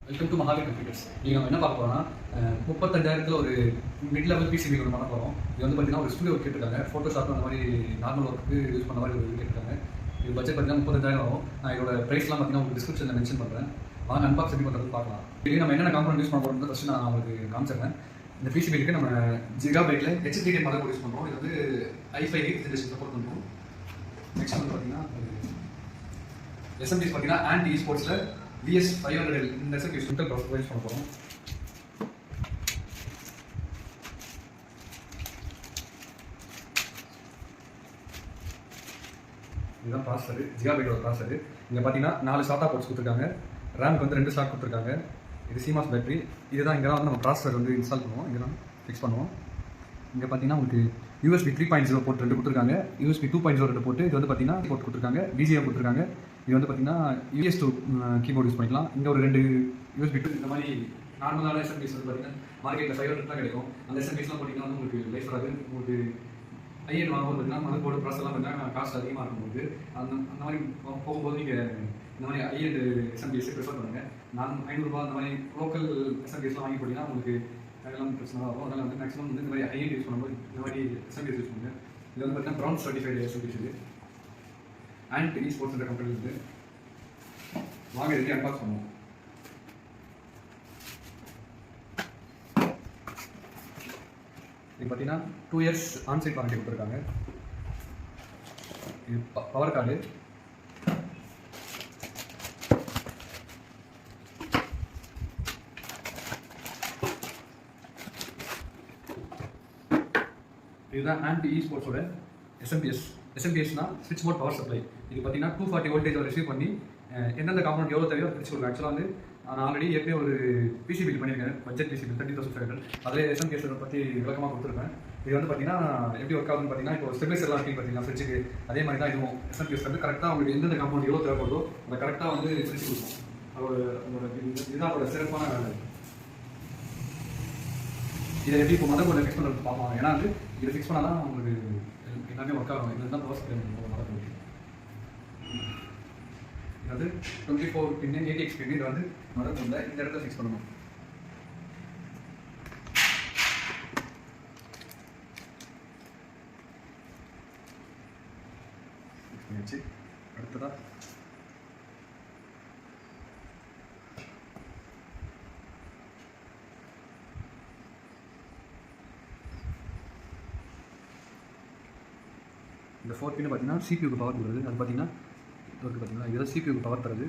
Welcome to Mahavir computers. நீங்கள் நம்ம என்ன பார்க்க போகிறோம்னா 35,000 ஒரு மிட் லெவல் பிசிபி ஒன்று பண்ண போகிறோம். இது வந்து பார்த்தீங்கன்னா ஒரு ஸ்டுடியோ கேட்டிருக்காங்க. ஃபோட்டோஷாப் அந்த மாதிரி நார்மல் ஒர்க்கு யூஸ் பண்ண மாதிரி ஒரு கேட்டிருக்காங்க. இது பட்ஜெட் பார்த்தீங்கன்னா 35,000 ஆகும். நான் இதோட ப்ரைஸ்லாம் பார்த்தீங்கன்னா உங்களுக்கு டிஸ்கிரிப்ஷனில் மென்ஷன் பண்ணுறேன். வாங்க அன்பாக்ஸ் எப்படி பண்ணுறது பார்க்கலாம். இது நம்ம என்னென்ன காம்பனண்ட் யூஸ் பண்ண போகிறோம் ஃபஸ்ட்டு நான் உங்களுக்கு காமிச்சிடுறேன். இந்த பிசிபிக்கு நம்ம ஜிகாபைட்டில் xtian மாதிரி யூஸ் பண்ணுறோம். இது வந்து i5 ஜெனரேஷன் சப்போர்ட் பண்ணுறோம். நெக்ஸ்ட் வந்து பார்த்தீங்கன்னா எஸ்எம்டிஸ் பார்த்தீங்கன்னா அண்ட் ஸ்போர்ட்ஸில் VS500L இந்த எஸ்எம்டிஸ் இன்டெல் ப்ராசஸர் யூஸ் பண்ண போகிறோம். இதுதான் ப்ராசஸர், ஜிகாபைட்டோட ப்ராசஸர். இங்கே பார்த்தீங்கன்னா 4 SATA போர்ட்ஸ் கொடுத்துருக்காங்க. ரேம்க்கு வந்து 2 ஸ்லாட் கொடுத்துருக்காங்க. இது CMOS பேட்டரி. இதுதான் இங்கே வந்து நம்ம ப்ராசஸர் வந்து இன்ஸ்டால் பண்ணுவோம். இங்கே தான் ஃபிக்ஸ் பண்ணுவோம். இங்கே பார்த்தீங்கன்னா உங்களுக்கு USB 3.0 போர்ட் 2 கொடுத்துருக்காங்க. USB 2.0 2 போட்டு இது வந்து பார்த்தீங்கன்னா போர்ட் கொடுத்துருக்காங்க. BGA கொடுத்துருக்காங்க. இது வந்து பார்த்தீங்கன்னா US2 கீபோர்டு யூஸ் பண்ணிக்கலாம். இங்கே ஒரு 2 USB 2 இந்த மாதிரி நார்மலான எஸ்எம்பிஸ் வந்து பார்த்தீங்கன்னா மார்க்கெட்டில் 500 தான் கிடைக்கும். அந்த எஸ்எம்பிஸ்லாம் போட்டிங்கன்னா வந்து உங்களுக்கு லைஃப் வராது. உங்களுக்கு ஐஎன் வாங்கும்போது பார்த்தீங்கன்னா மதர் போர்டு ப்ராசஸ்லாம் பார்த்தீங்கன்னா காஸ்ட் அதிகமாக இருக்கும்போது அந்த மாதிரி போகும்போது நீங்கள் இந்த மாதிரி ஐஎன் எஸ்எம்பிஎஸ் ப்ரிஃபர் பண்ணுங்கள். நான் 500 ரூபா அந்த மாதிரி லோக்கல் எஸ்எம்பிஎஸ்லாம் வாங்கி போட்டிங்கன்னா உங்களுக்கு அதெல்லாம் பிரச்சனை ஆகும். அதனால் வந்து மேக்ஸிமம் வந்து இந்த மாதிரி ஐஎன் யூஸ் பண்ணும்போது இந்த மாதிரி எஸ்எம்பிஎஸ் யூஸ் பண்ணுங்கள். இது வந்து பார்த்தீங்கன்னா ப்ரௌன் சர்டிஃபைடு எஸ்எம்பிஎஸ் இது அண்ட் ஸ்போர்ட்ஸ் கம்பெனி வந்து வாங்க இதுக்கு அன்பாக்ஸ் பண்ணுவோம். இது பார்த்தீங்கன்னா 2 years ஆன்சைட் வாரண்டி கொடுத்துருக்காங்க. இது பவர் கார்டு. இதுதான் ஆண்ட் ஸ்போர்ட்ஸோட எஸ்எம்பிஎஸ்னா ஸ்விட்ச் போர்ட் பவர் சப்ளை. இது பார்த்தீங்கன்னா 240 வோல்டேஜ் ரிசீவ் பண்ணி எந்தெந்த காம்பனண்ட் எவ்வளோ தேவையோ பிரிச்சு கொடுக்கும். ஆக்சுவலாக வந்து நான் ஆல்ரெடி ஏற்கனவே ஒரு பிசி பில் பண்ணியிருக்கேன், பட்ஜெட் பிசி பில் 30,500. அதில் எஸ்எம்பிஎஸ் பற்றி விளக்கமாக கொடுத்துருக்கேன். இது வந்து பார்த்தீங்கன்னா எப்படி ஒர்க் ஆகுதுன்னு பார்த்தீங்கன்னா இப்போ ஸ்டெபிலைசர்லாம் இருக்குது பார்த்தீங்கன்னா ஃப்ரிட்ஜுக்கு அதே மாதிரி தான் இதுவும் எஸ்எம்பிஎஸ் வந்து கரெக்டாக உங்களுக்கு எந்தெந்த காம்பனண்ட் எவ்வளோ தேவைப்படுதோ அதை கரெக்டாக வந்து பிரிச்சு கொடுக்கும். இதுதான் அதோட சிறப்பான வேலை. இதை எப்படி இப்போ மதர் போர்டில் ஃபிக்ஸ் பண்ணுறது பார்ப்போம். ஏன்னா வந்து இதை ஃபிக்ஸ் பண்ணால் தான் உங்களுக்கு எல்லாமே ஒர்க் ஆகும். இது தான் ப்ராசஸ் மதர் போர்டு. இது வந்து 24 பின் 80X பின். இது வந்து மதர் போர்டில் இந்த இடத்துல ஃபிக்ஸ் பண்ணணும். ஃபிக்ஸ் பண்ணியாச்சு. அடுத்ததாக இந்த 4 பின்னு பார்த்தீங்கன்னா சிபியூக்கு பவர் கொடுக்குறது. அது பார்த்தீங்கன்னா இது பார்த்தீங்கன்னா இதுதான் சிபியூக்கு பவர் தருது.